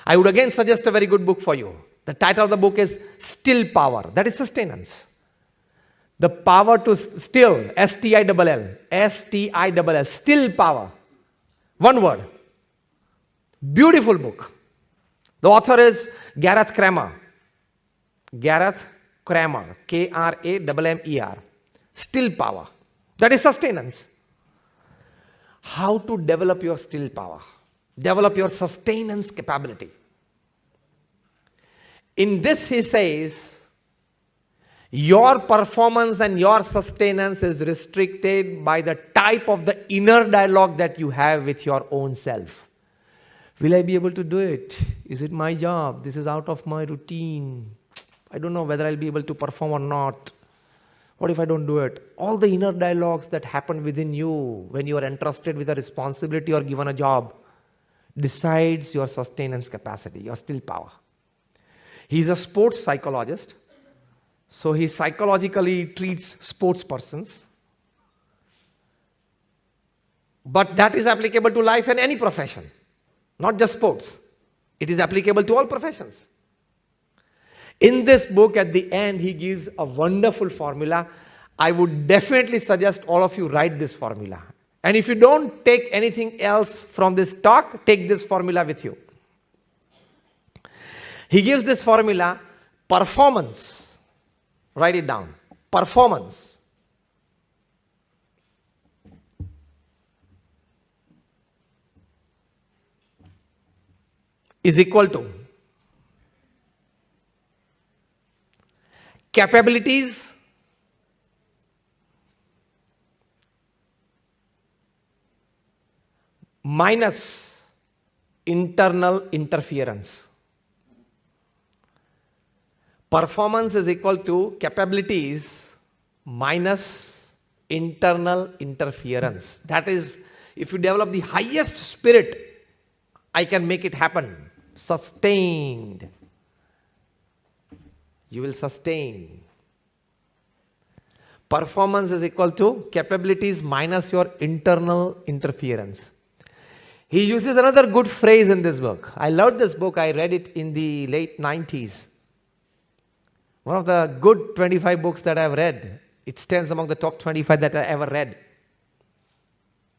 I would again suggest a very good book for you. The title of the book is Still Power. That is sustenance. The power to still, S-T-I-L-L, S-T-I-L-L, still power. One word. Beautiful book. The author is Gareth Kramer. Gareth Kramer, K-R-A-M-M-E-R. Still power. That is sustenance. How to develop your still power. Develop your sustenance capability. In this he says, your performance and your sustenance is restricted by the type of the inner dialogue that you have with your own self. Will I be able to do it? Is it my job? This is out of my routine. I don't know whether I'll be able to perform or not. What if I don't do it? All the inner dialogues that happen within you when you are entrusted with a responsibility or given a job decides your sustenance capacity, your still power. He's a sports psychologist. So he psychologically treats sports persons. But that is applicable to life and any profession. Not just sports. It is applicable to all professions. In this book, at the end, he gives a wonderful formula. I would definitely suggest all of you write this formula. And if you don't take anything else from this talk, take this formula with you. He gives this formula, performance. Write it down. Performance is equal to capabilities minus internal interference. Performance is equal to capabilities minus internal interference. That is, if you develop the highest spirit, I can make it happen. Sustained. You will sustain. Performance is equal to capabilities minus your internal interference. He uses another good phrase in this book. I loved this book. I read it in the late 90s. One of the good 25 books that I've read. It stands among the top 25 that I ever read.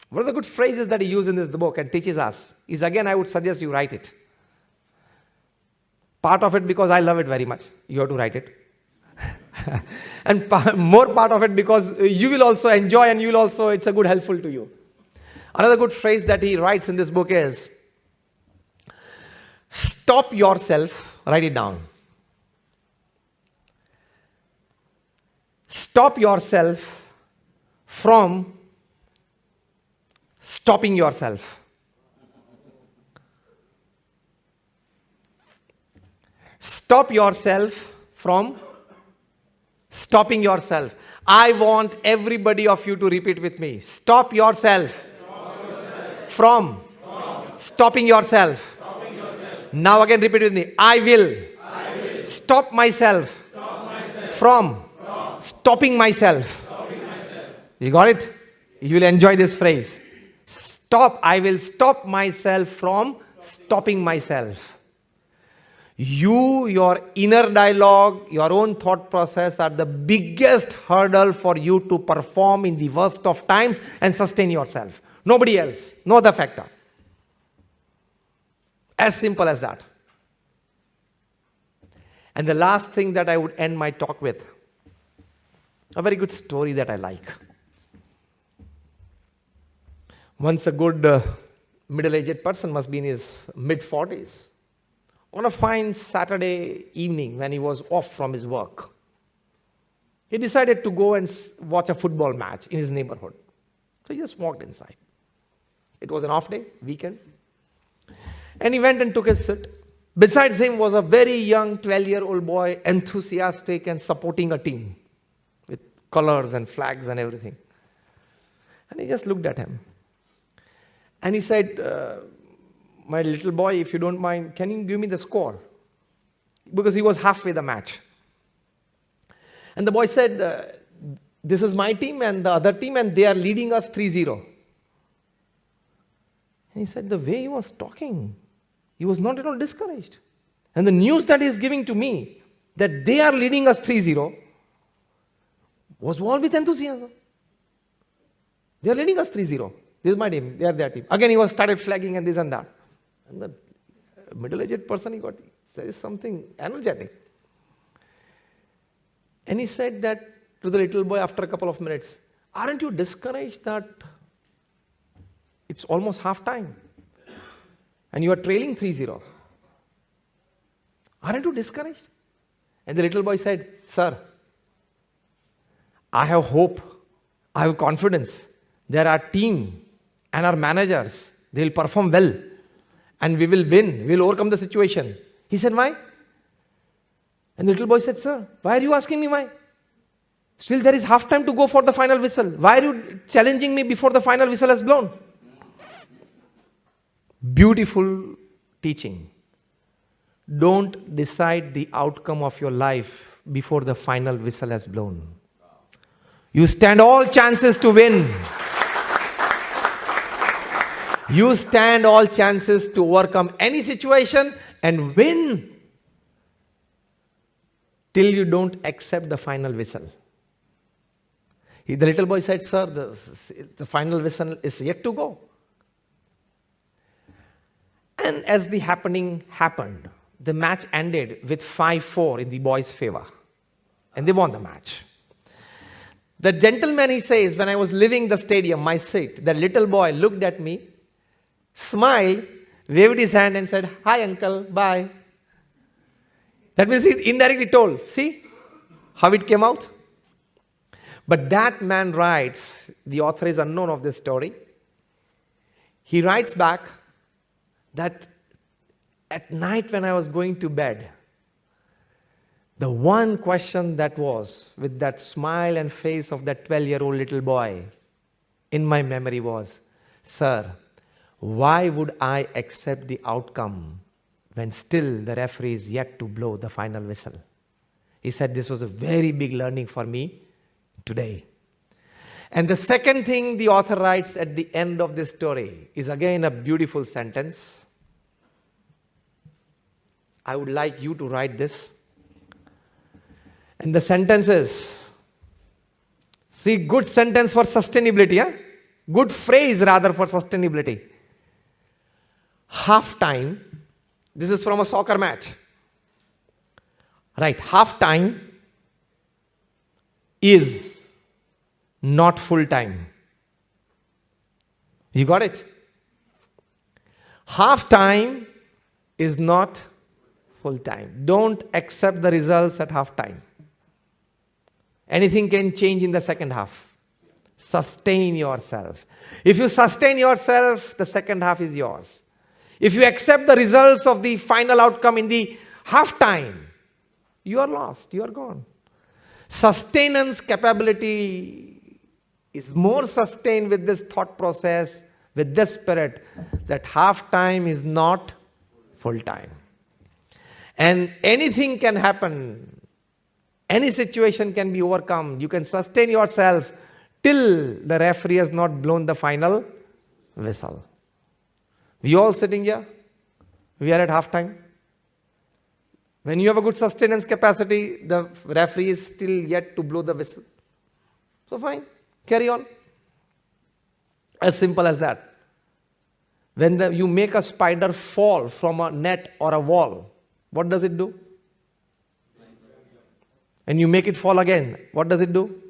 One of the good phrases that he uses in this book and teaches us is, again, I would suggest you write it. Part of it because I love it very much. You have to write it. And more part of it because you will also enjoy and you will also, it's a good helpful to you. Another good phrase that he writes in this book is, stop yourself, write it down. Stop yourself from stopping yourself. Stop yourself from stopping yourself. I want everybody of you to repeat with me. Stop yourself. From stopping yourself. Now again repeat with me. I will stop myself from stopping myself. You got it? You will enjoy this phrase. Stop. I will stop myself from stopping myself. You, your inner dialogue, your own thought process are the biggest hurdle for you to perform in the worst of times and sustain yourself. Nobody else. No other factor. As simple as that. And the last thing that I would end my talk with, a very good story that I like. Once a good middle-aged person, must be in his mid-40s, on a fine Saturday evening when he was off from his work, he decided to go and watch a football match in his neighborhood. So he just walked inside. It was an off day, weekend. And he went and took his seat. Besides him was a very young 12-year-old boy, enthusiastic and supporting a team with colors and flags and everything. And he just looked at him. And he said, my little boy, if you don't mind, can you give me the score? Because he was halfway the match. And the boy said, this is my team and the other team and they are leading us 3-0. And he said, the way he was talking, he was not at all discouraged. And the news that he is giving to me, that they are leading us 3-0, was all with enthusiasm. They are leading us 3-0. This is my team, they are their team. Again, he was started flagging and this and that. And the middle-aged person, he said something energetic. And he said that to the little boy after a couple of minutes, aren't you discouraged that it's almost half time and you are trailing 3-0? Aren't you discouraged? And the little boy said, sir, I have hope, I have confidence. There are team and our managers, they will perform well and we will win, we will overcome the situation. He said, why? And the little boy said, sir, why are you asking me why? Still there is half time to go for the final whistle. Why are you challenging me before the final whistle has blown? Beautiful teaching. Don't decide the outcome of your life before the final whistle has blown. You stand all chances to win. You stand all chances to overcome any situation and win till you don't accept the final whistle. The little boy said, sir, the final whistle is yet to go. And as the happening happened, the match ended with 5-4 in the boys' favor. And they won the match. The gentleman, he says, when I was leaving the stadium, my seat, the little boy looked at me, smiled, waved his hand and said, hi uncle, bye. That means he indirectly told, see how it came out? But that man writes, the author is unknown of this story. He writes back that at night when I was going to bed, the one question that was with that smile and face of that 12-year-old little boy in my memory was, sir, why would I accept the outcome when still the referee is yet to blow the final whistle? He said this was a very big learning for me today. And the second thing the author writes at the end of this story is again a beautiful sentence. I would like you to write this. And the sentence is, see, good sentence for sustainability, huh? Good phrase rather for sustainability. Half time, this is from a soccer match. Right, half time is not full time. You got it? Half time is not full time. Don't accept the results at half time. Anything can change in the second half. Sustain yourself. If you sustain yourself, the second half is yours. If you accept the results of the final outcome in the half time, you are lost, you are gone. Sustenance capability is more sustained with this thought process, with this spirit, that half time is not full time. And anything can happen. Any situation can be overcome. You can sustain yourself till the referee has not blown the final whistle. We all sitting here, we are at half time. When you have a good sustenance capacity, the referee is still yet to blow the whistle. So fine, carry on. As simple as that. When you make a spider fall from a net or a wall, what does it do? And you make it fall again, what does it do?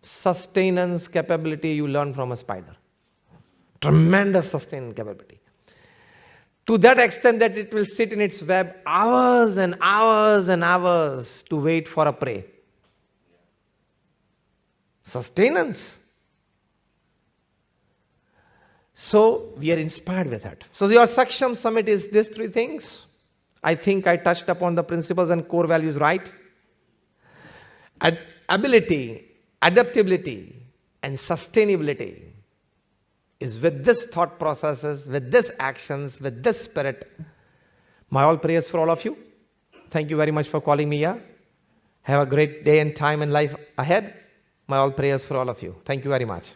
Sustenance capability you learn from a spider. Tremendous sustenance capability. To that extent that it will sit in its web hours and hours and hours to wait for a prey. Sustenance. So we are inspired with it. So your Saksham Summit is these three things. I think I touched upon the principles and core values right. Ability, adaptability, and sustainability is with this thought processes, with this actions, with this spirit. My all prayers for all of you. Thank you very much for calling me here. Have a great day and time and life ahead. My all prayers for all of you. Thank you very much.